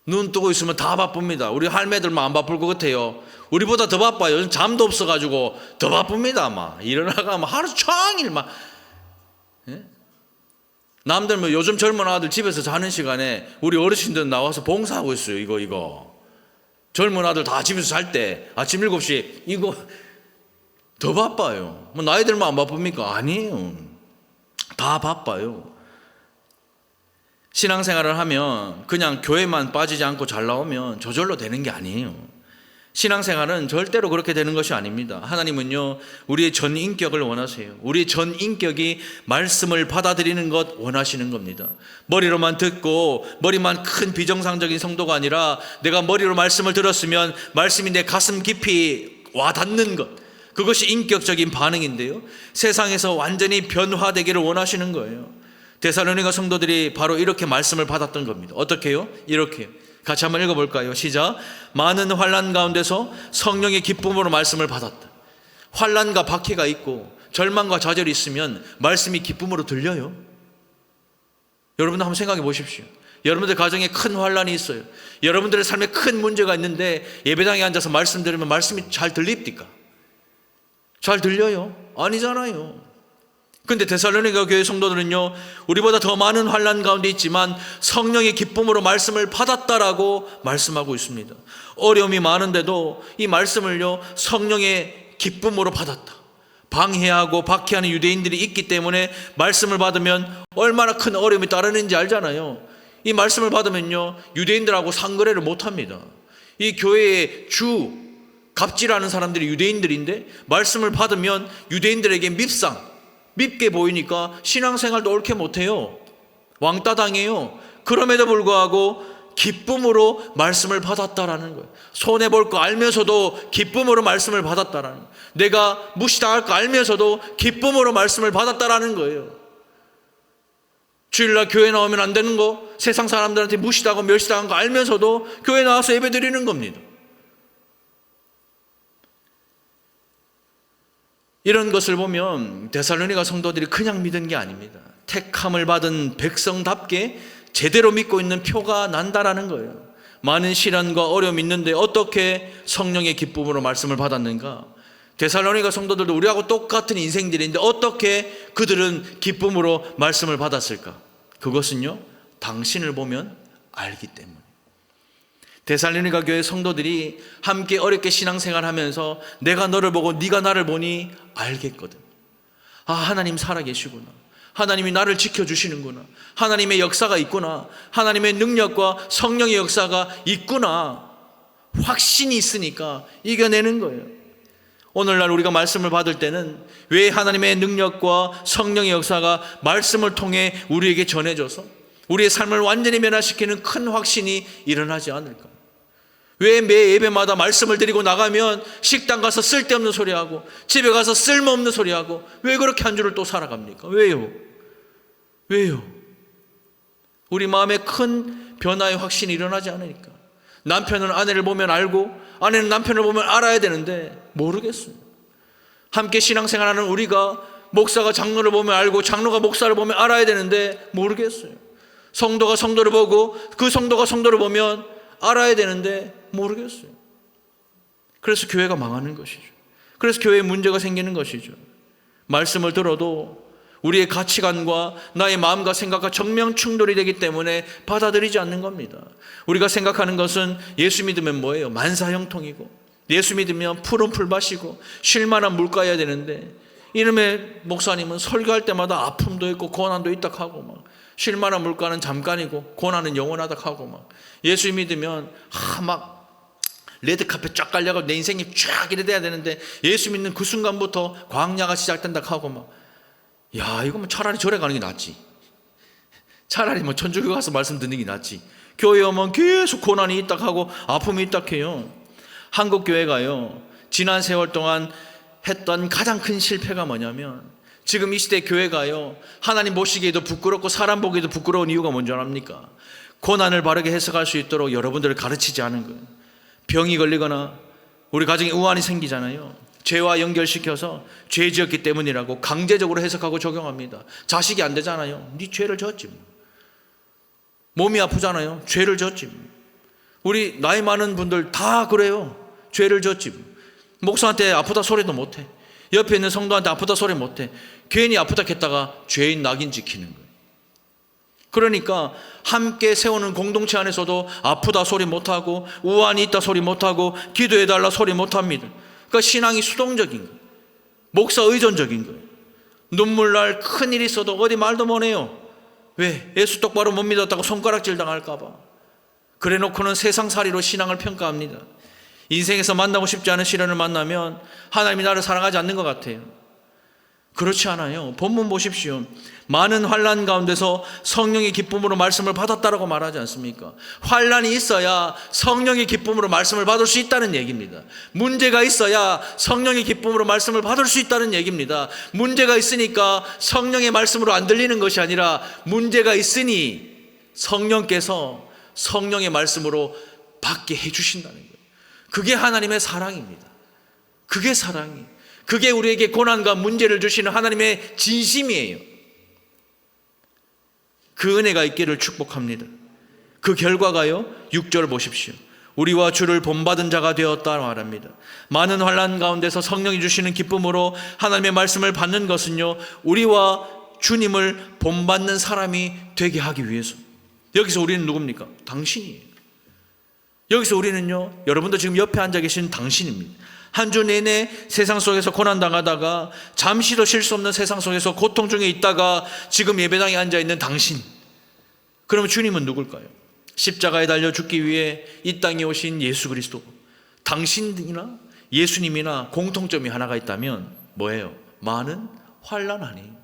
눈 뜨고 있으면 다 바쁩니다. 우리 할매들만 안 바쁠 것 같아요. 우리보다 더 바빠요. 요즘 잠도 없어가지고 더 바쁩니다. 일어나가면 하루 종일 예? 남들 요즘 젊은 아들 집에서 자는 시간에 우리 어르신들 나와서 봉사하고 있어요. 이거 젊은 아들 다 집에서 잘 때 아침 7시 이거 더 바빠요. 나이들만 안 바쁩니까? 아니에요. 다 바빠요. 신앙생활을 하면 그냥 교회만 빠지지 않고 잘 나오면 저절로 되는 게 아니에요. 신앙생활은 절대로 그렇게 되는 것이 아닙니다. 하나님은요, 우리의 전 인격을 원하세요. 우리의 전 인격이 말씀을 받아들이는 것 원하시는 겁니다. 머리로만 듣고 머리만 큰 비정상적인 성도가 아니라 내가 머리로 말씀을 들었으면 말씀이 내 가슴 깊이 와닿는 것, 그것이 인격적인 반응인데요, 세상에서 완전히 변화되기를 원하시는 거예요. 데살로니가 성도들이 바로 이렇게 말씀을 받았던 겁니다. 어떻게요? 이렇게 같이 한번 읽어볼까요? 시작. 많은 환난 가운데서 성령의 기쁨으로 말씀을 받았다. 환난과 박해가 있고 절망과 좌절이 있으면 말씀이 기쁨으로 들려요. 여러분도 한번 생각해 보십시오. 여러분들 가정에 큰 환난이 있어요. 여러분들의 삶에 큰 문제가 있는데 예배당에 앉아서 말씀 들으면 말씀이 잘 들립니까? 잘 들려요? 아니잖아요. 근데 데살로니가 교회 성도들은요, 우리보다 더 많은 환난 가운데 있지만 성령의 기쁨으로 말씀을 받았다라고 말씀하고 있습니다. 어려움이 많은데도 이 말씀을요, 성령의 기쁨으로 받았다. 방해하고 박해하는 유대인들이 있기 때문에 말씀을 받으면 얼마나 큰 어려움이 따르는지 알잖아요. 이 말씀을 받으면요, 유대인들하고 상거래를 못합니다. 이 교회의 주 갑질하는 사람들이 유대인들인데 말씀을 받으면 유대인들에게 밉게 보이니까 신앙생활도 옳게 못해요. 왕따 당해요. 그럼에도 불구하고 기쁨으로 말씀을 받았다라는 거예요. 손해볼 거 알면서도 기쁨으로 말씀을 받았다라는 거예요. 내가 무시당할 거 알면서도 기쁨으로 말씀을 받았다라는 거예요. 주일날 교회 나오면 안 되는 거, 세상 사람들한테 무시당하고 멸시당한 거 알면서도 교회 나와서 예배 드리는 겁니다. 이런 것을 보면 데살로니가 성도들이 그냥 믿은 게 아닙니다. 택함을 받은 백성답게 제대로 믿고 있는 표가 난다라는 거예요. 많은 시련과 어려움이 있는데 어떻게 성령의 기쁨으로 말씀을 받았는가? 데살로니가 성도들도 우리하고 똑같은 인생들인데 어떻게 그들은 기쁨으로 말씀을 받았을까? 그것은요, 당신을 보면 알기 때문에. 데살로니가 교회 성도들이 함께 어렵게 신앙생활하면서 내가 너를 보고 네가 나를 보니 알겠거든. 아, 하나님 살아계시구나. 하나님이 나를 지켜주시는구나. 하나님의 역사가 있구나. 하나님의 능력과 성령의 역사가 있구나. 확신이 있으니까 이겨내는 거예요. 오늘날 우리가 말씀을 받을 때는 왜 하나님의 능력과 성령의 역사가 말씀을 통해 우리에게 전해져서 우리의 삶을 완전히 변화시키는 큰 확신이 일어나지 않을까? 왜 매 예배마다 말씀을 드리고 나가면 식당 가서 쓸데없는 소리하고 집에 가서 쓸모없는 소리하고 왜 그렇게 한 주를 또 살아갑니까? 왜요? 우리 마음에 큰 변화의 확신이 일어나지 않으니까. 남편은 아내를 보면 알고 아내는 남편을 보면 알아야 되는데 모르겠어요. 함께 신앙생활하는 우리가 목사가 장로를 보면 알고 장로가 목사를 보면 알아야 되는데 모르겠어요. 성도가 성도를 보고 그 성도가 성도를 보면 알아야 되는데 모르겠어요. 그래서 교회가 망하는 것이죠. 그래서 교회에 문제가 생기는 것이죠. 말씀을 들어도 우리의 가치관과 나의 마음과 생각과 정면 충돌이 되기 때문에 받아들이지 않는 겁니다. 우리가 생각하는 것은 예수 믿으면 뭐예요? 만사형통이고 예수 믿으면 푸른 풀밭이고 쉴만한 물가여야 되는데 이놈의 목사님은 설교할 때마다 아픔도 있고 고난도 있다 하고 막 쉴만한 물가는 잠깐이고 고난은 영원하다 하고 막 예수 믿으면 막 레드카펫 쫙 깔려가지고 내 인생이 쫙 이래 돼야 되는데 예수 믿는 그 순간부터 광야가 시작된다 하고 막 야, 이거 뭐 차라리 절에 가는 게 낫지. 차라리 뭐 천주교 가서 말씀 듣는 게 낫지. 교회 오면 계속 고난이 있다 하고 아픔이 있다 해요. 한국 교회가요, 지난 세월 동안 했던 가장 큰 실패가 뭐냐면 지금 이 시대 교회가요, 하나님 보시기에도 부끄럽고 사람 보기에도 부끄러운 이유가 뭔지 압니까? 고난을 바르게 해석할 수 있도록 여러분들을 가르치지 않은 거예요. 병이 걸리거나 우리 가정에 우환이 생기잖아요. 죄와 연결시켜서 죄 지었기 때문이라고 강제적으로 해석하고 적용합니다. 자식이 안 되잖아요. 네 죄를 졌지. 몸이 아프잖아요. 죄를 졌지. 우리 나이 많은 분들 다 그래요. 죄를 졌지. 목사한테 아프다 소리도 못해. 옆에 있는 성도한테 아프다 소리 못해. 괜히 아프다 했다가 죄인 낙인 지키는 거예요. 그러니까 함께 세우는 공동체 안에서도 아프다 소리 못하고 우환이 있다 소리 못하고 기도해달라 소리 못합니다. 그러니까 신앙이 수동적인 거예요. 목사 의존적인 거예요. 눈물 날 큰일이 있어도 어디 말도 못해요. 왜? 예수 똑바로 못 믿었다고 손가락질 당할까 봐. 그래 놓고는 세상살이로 신앙을 평가합니다. 인생에서 만나고 싶지 않은 시련을 만나면 하나님이 나를 사랑하지 않는 것 같아요. 그렇지 않아요. 본문 보십시오. 많은 환난 가운데서 성령의 기쁨으로 말씀을 받았다라고 말하지 않습니까? 환난이 있어야 성령의 기쁨으로 말씀을 받을 수 있다는 얘기입니다. 문제가 있어야 성령의 기쁨으로 말씀을 받을 수 있다는 얘기입니다. 문제가 있으니까 성령의 말씀으로 안 들리는 것이 아니라 문제가 있으니 성령께서 성령의 말씀으로 받게 해주신다는 거예요. 그게 하나님의 사랑입니다. 그게 사랑이에요. 그게 우리에게 고난과 문제를 주시는 하나님의 진심이에요. 그 은혜가 있기를 축복합니다. 그 결과가요, 6절 보십시오. 우리와 주를 본받은 자가 되었다 말합니다. 많은 환난 가운데서 성령이 주시는 기쁨으로 하나님의 말씀을 받는 것은요, 우리와 주님을 본받는 사람이 되게 하기 위해서. 여기서 우리는 누굽니까? 당신이에요. 여기서 우리는요, 여러분도 지금 옆에 앉아 계신 당신입니다. 한 주 내내 세상 속에서 고난당하다가 잠시도 쉴 수 없는 세상 속에서 고통 중에 있다가 지금 예배당에 앉아있는 당신. 그러면 주님은 누굴까요? 십자가에 달려 죽기 위해 이 땅에 오신 예수 그리스도. 당신이나 예수님이나 공통점이 하나가 있다면 뭐예요? 많은 환난 아니에요.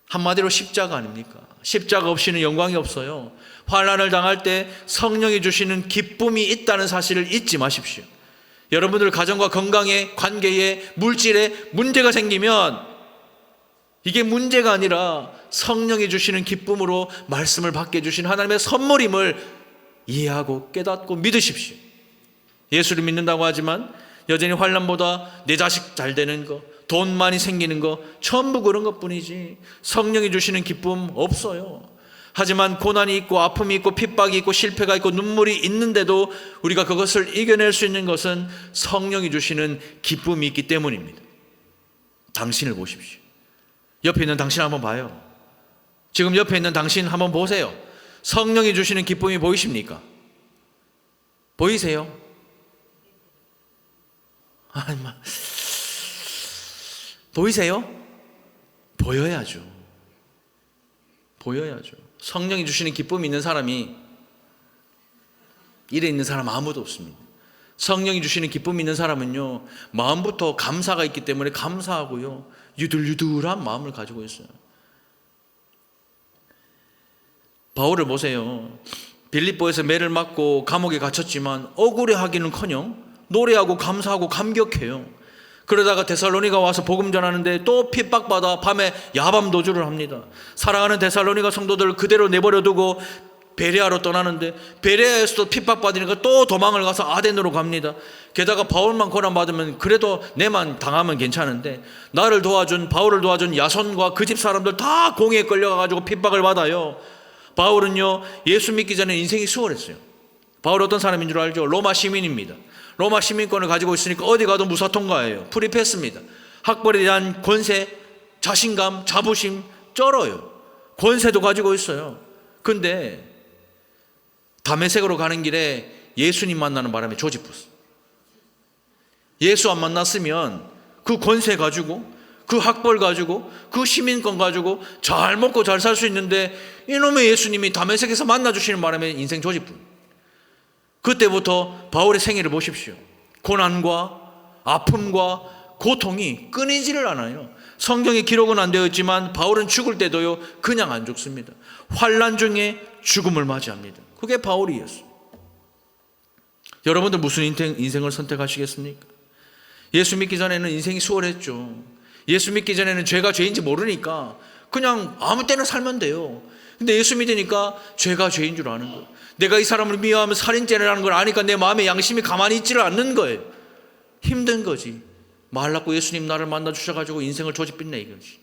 한마디로 십자가 아닙니까? 십자가 없이는 영광이 없어요. 환난을 당할 때 성령이 주시는 기쁨이 있다는 사실을 잊지 마십시오. 여러분들 가정과 건강에, 관계에, 물질에 문제가 생기면 이게 문제가 아니라 성령이 주시는 기쁨으로 말씀을 받게 해주신 하나님의 선물임을 이해하고 깨닫고 믿으십시오. 예수를 믿는다고 하지만 여전히 환난보다 내 자식 잘 되는 거, 돈 많이 생기는 거, 전부 그런 것뿐이지 성령이 주시는 기쁨 없어요. 하지만 고난이 있고 아픔이 있고 핍박이 있고 실패가 있고 눈물이 있는데도 우리가 그것을 이겨낼 수 있는 것은 성령이 주시는 기쁨이 있기 때문입니다. 당신을 보십시오. 옆에 있는 당신 한번 봐요. 지금 옆에 있는 당신 한번 보세요. 성령이 주시는 기쁨이 보이십니까? 보이세요? 보이세요? 보여야죠. 보여야죠. 성령이 주시는 기쁨이 있는 사람이 이래 있는 사람 아무도 없습니다. 성령이 주시는 기쁨이 있는 사람은요, 마음부터 감사가 있기 때문에 감사하고요, 유들유들한 마음을 가지고 있어요. 바울을 보세요. 빌립보에서 매를 맞고 감옥에 갇혔지만 억울해하기는커녕 노래하고 감사하고 감격해요. 그러다가 데살로니가 와서 복음 전하는데 또 핍박받아 밤에 야밤 도주를 합니다. 사랑하는 데살로니가 성도들을 그대로 내버려 두고 베레아로 떠나는데 베레아에서도 핍박받으니까 또 도망을 가서 아덴으로 갑니다. 게다가 바울만 고난받으면 그래도 내만 당하면 괜찮은데 나를 도와준, 바울을 도와준 야손과 그 집 사람들 다 공에 끌려가가지고 핍박을 받아요. 바울은요, 예수 믿기 전에 인생이 수월했어요. 바울이 어떤 사람인 줄 알죠? 로마 시민입니다. 로마 시민권을 가지고 있으니까 어디 가도 무사 통과해요. 프리패스입니다. 학벌에 대한 권세, 자신감, 자부심 쩔어요. 권세도 가지고 있어요. 근데 다메섹으로 가는 길에 예수님 만나는 바람에 조집었어. 예수 안 만났으면 그 권세 가지고, 그 학벌 가지고, 그 시민권 가지고 잘 먹고 잘 살 수 있는데 이놈의 예수님이 다메섹에서 만나주시는 바람에 인생 조집분. 그때부터 바울의 생애를 보십시오. 고난과 아픔과 고통이 끊이지를 않아요. 성경에 기록은 안 되어 있지만 바울은 죽을 때도요, 그냥 안 죽습니다. 환난 중에 죽음을 맞이합니다. 그게 바울이었어요. 여러분들 무슨 인생을 선택하시겠습니까? 예수 믿기 전에는 인생이 수월했죠. 예수 믿기 전에는 죄가 죄인지 모르니까 그냥 아무 때나 살면 돼요. 근데 예수 믿으니까 죄가 죄인 줄 아는 거예요. 내가 이 사람을 미워하면 살인죄라는 걸 아니까 내 마음에 양심이 가만히 있지를 않는 거예요. 힘든 거지. 말 낳고 예수님 나를 만나 주셔가지고 인생을 조집빛내 이거지.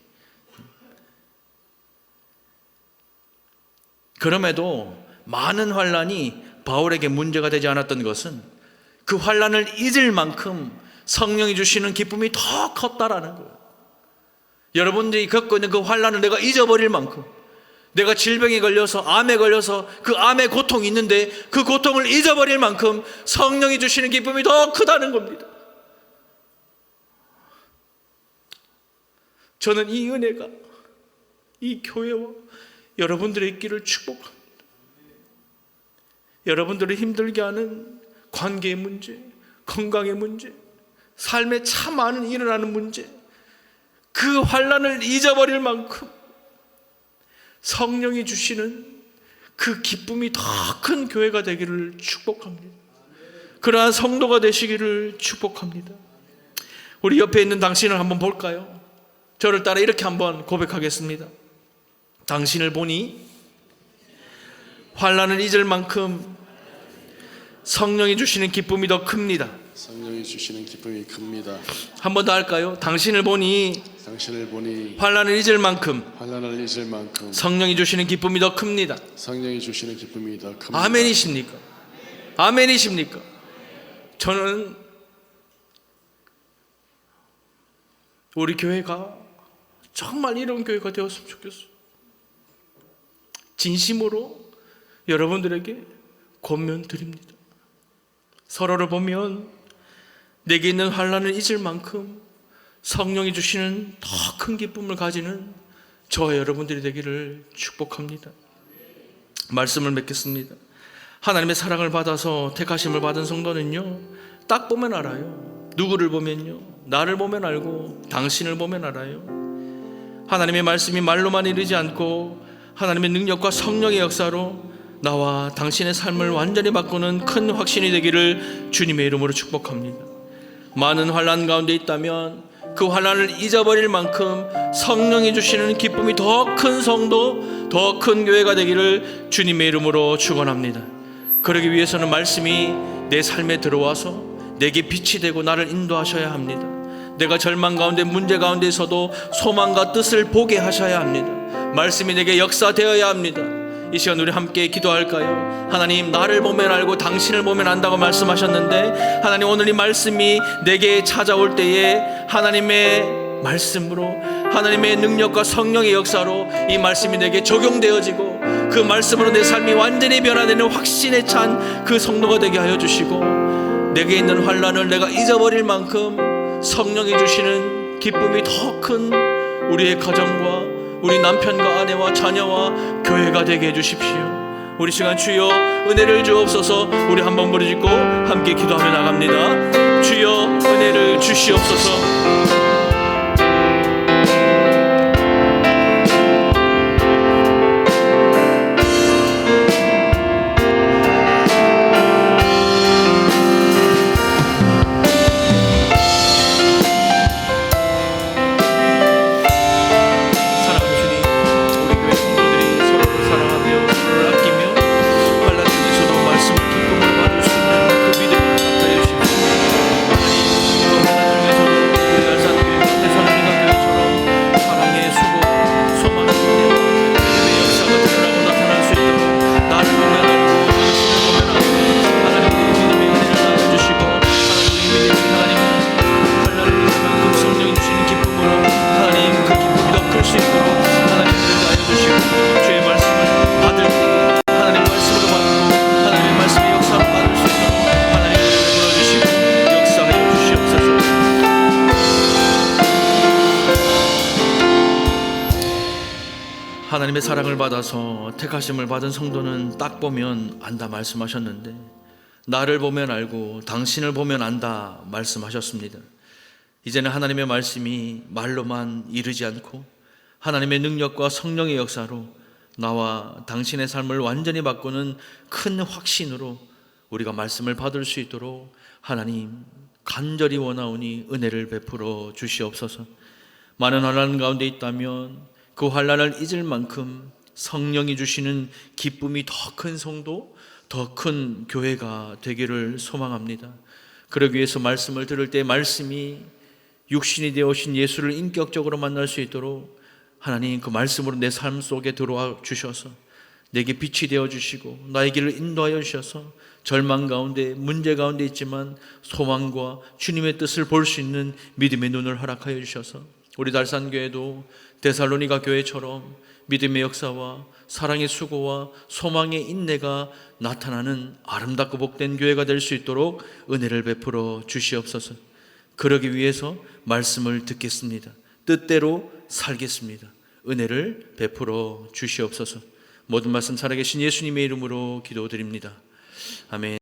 그럼에도 많은 환난이 바울에게 문제가 되지 않았던 것은 그 환난을 잊을 만큼 성령이 주시는 기쁨이 더 컸다라는 거예요. 여러분들이 겪고 있는 그 환난을 내가 잊어버릴 만큼, 내가 질병에 걸려서 암에 걸려서 그 암의 고통이 있는데 그 고통을 잊어버릴 만큼 성령이 주시는 기쁨이 더 크다는 겁니다. 저는 이 은혜가 이 교회와 여러분들의 길을 축복합니다. 여러분들을 힘들게 하는 관계의 문제, 건강의 문제, 삶에 참 많은 일어나는 문제, 그 환난을 잊어버릴 만큼 성령이 주시는 그 기쁨이 더 큰 교회가 되기를 축복합니다. 그러한 성도가 되시기를 축복합니다. 우리 옆에 있는 당신을 한번 볼까요? 저를 따라 이렇게 한번 고백하겠습니다. 당신을 보니 환난을 잊을 만큼 성령이 주시는 기쁨이 더 큽니다. 성령이 주시는 기쁨이 큽니다. 한 번 더 할까요? 당신을 보니 당신을 보니 환난을 잊을 만큼 환난을 잊을 만큼 성령이 주시는 기쁨이 더 큽니다. 성령이 주시는 기쁨이 더 큽니다. 아멘이십니까? 아멘이십니까? 저는 우리 교회가 정말 이런 교회가 되었으면 좋겠어요. 진심으로 여러분들에게 권면드립니다. 서로를 보면 내게 있는 환난을 잊을 만큼 성령이 주시는 더 큰 기쁨을 가지는 저와 여러분들이 되기를 축복합니다. 말씀을 맺겠습니다. 하나님의 사랑을 받아서 택하심을 받은 성도는요, 딱 보면 알아요. 누구를 보면요, 나를 보면 알고 당신을 보면 알아요. 하나님의 말씀이 말로만 이르지 않고 하나님의 능력과 성령의 역사로 나와 당신의 삶을 완전히 바꾸는 큰 확신이 되기를 주님의 이름으로 축복합니다. 많은 환난 가운데 있다면 그 환난을 잊어버릴 만큼 성령이 주시는 기쁨이 더 큰 성도, 더 큰 교회가 되기를 주님의 이름으로 축원합니다. 그러기 위해서는 말씀이 내 삶에 들어와서 내게 빛이 되고 나를 인도하셔야 합니다. 내가 절망 가운데, 문제 가운데 있어도 소망과 뜻을 보게 하셔야 합니다. 말씀이 내게 역사되어야 합니다. 이 시간 우리 함께 기도할까요? 하나님, 나를 보면 알고 당신을 보면 안다고 말씀하셨는데, 하나님, 오늘 이 말씀이 내게 찾아올 때에 하나님의 말씀으로, 하나님의 능력과 성령의 역사로 이 말씀이 내게 적용되어지고 그 말씀으로 내 삶이 완전히 변화되는 확신에 찬 그 성도가 되게 하여 주시고, 내게 있는 환난을 내가 잊어버릴 만큼 성령이 주시는 기쁨이 더 큰 우리의 가정과 우리 남편과 아내와 자녀와 교회가 되게 해주십시오. 우리 시간 주여 은혜를 주옵소서. 우리 한번 부르짖고 함께 기도하며 나갑니다. 주여 은혜를 주시옵소서. 하나님의 사랑을 받아서 택하심을 받은 성도는 딱 보면 안다 말씀하셨는데, 나를 보면 알고 당신을 보면 안다 말씀하셨습니다. 이제는 하나님의 말씀이 말로만 이르지 않고 하나님의 능력과 성령의 역사로 나와 당신의 삶을 완전히 바꾸는 큰 확신으로 우리가 말씀을 받을 수 있도록 하나님 간절히 원하오니 은혜를 베풀어 주시옵소서. 많은 환난 가운데 있다면 그 환난을 잊을 만큼 성령이 주시는 기쁨이 더 큰 성도, 더 큰 교회가 되기를 소망합니다. 그러기 위해서 말씀을 들을 때 말씀이 육신이 되어 오신 예수를 인격적으로 만날 수 있도록 하나님 그 말씀으로 내 삶 속에 들어와 주셔서 내게 빛이 되어 주시고 나의 길을 인도하여 주셔서 절망 가운데, 문제 가운데 있지만 소망과 주님의 뜻을 볼 수 있는 믿음의 눈을 허락하여 주셔서 우리 달산교회도 데살로니가 교회처럼 믿음의 역사와 사랑의 수고와 소망의 인내가 나타나는 아름답고 복된 교회가 될 수 있도록 은혜를 베풀어 주시옵소서. 그러기 위해서 말씀을 듣겠습니다. 뜻대로 살겠습니다. 은혜를 베풀어 주시옵소서. 모든 말씀 살아계신 예수님의 이름으로 기도드립니다. 아멘.